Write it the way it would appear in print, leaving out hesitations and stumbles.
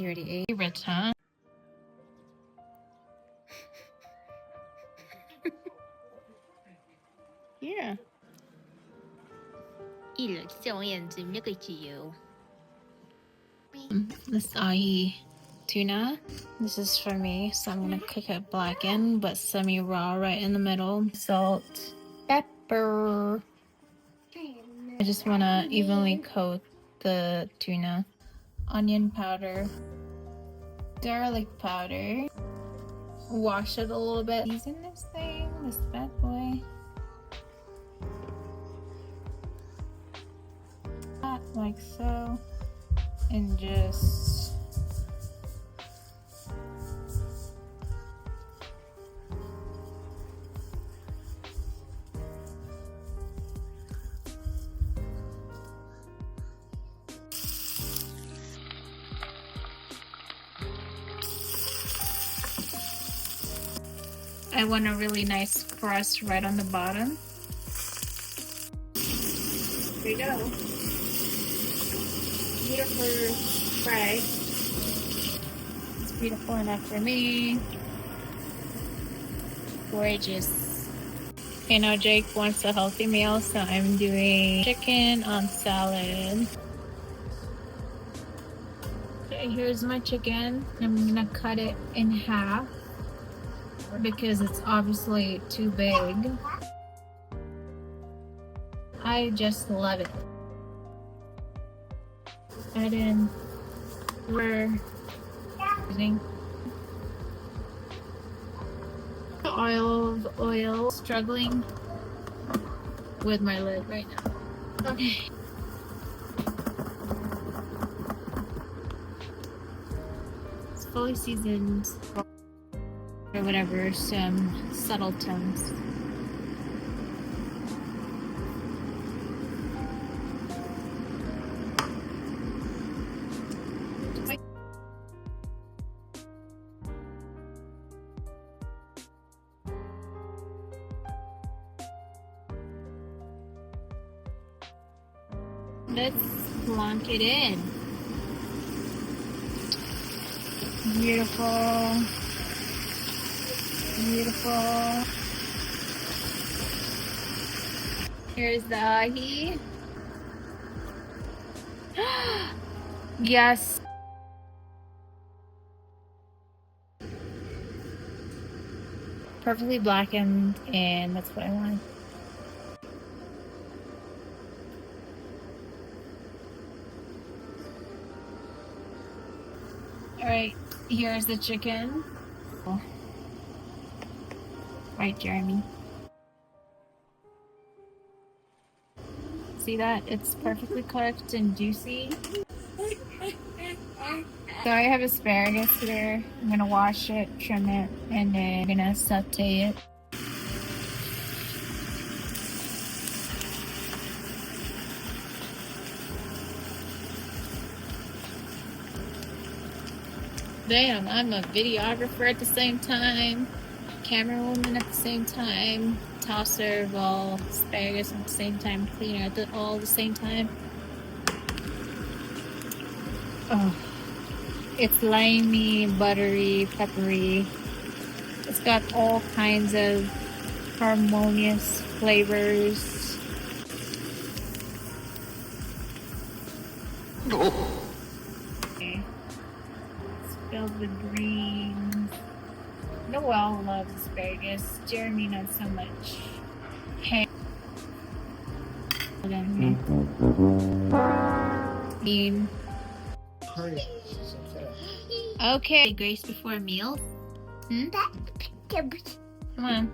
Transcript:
you already ate. Favorites, huh? Yeah. This AHI tuna. This is for me, so I'm gonna cook it blackened but semi-raw right in the middle. Salt, pepper. I just wanna evenly coat the tuna. Onion powder, garlic powder. Wash it a little bit. Using this bad boy. Like so. And just I want a really nice crust right on the bottom. There you go. Beautiful fry. It's beautiful enough for me. Gorgeous. Okay, now Jake wants a healthy meal, so I'm doing chicken on salad. Okay, here's my chicken. I'm gonna cut it in half because it's obviously too big. I just love it. Add in we're using oil. Struggling with my lid right now. Okay. It's fully seasoned or whatever, some subtle tones. Let's plonk it in. Beautiful. Beautiful. Here's the ahi. Yes. Perfectly blackened, and that's what I want. Alright, here's the chicken. Right, Jeremy. See that? It's perfectly cooked and juicy. So I have asparagus here. I'm gonna wash it, trim it, and then I'm gonna saute it. Damn, I'm a videographer at the same time, camera woman at the same time, tosser of all asparagus at the same time, cleaner at all the same time. Oh, it's limey, buttery, peppery. It's got all kinds of harmonious flavors. Okay. Filled with greens. Noelle loves asparagus. Jeremy not so much. Hey. Okay. Grace before meals. Come on.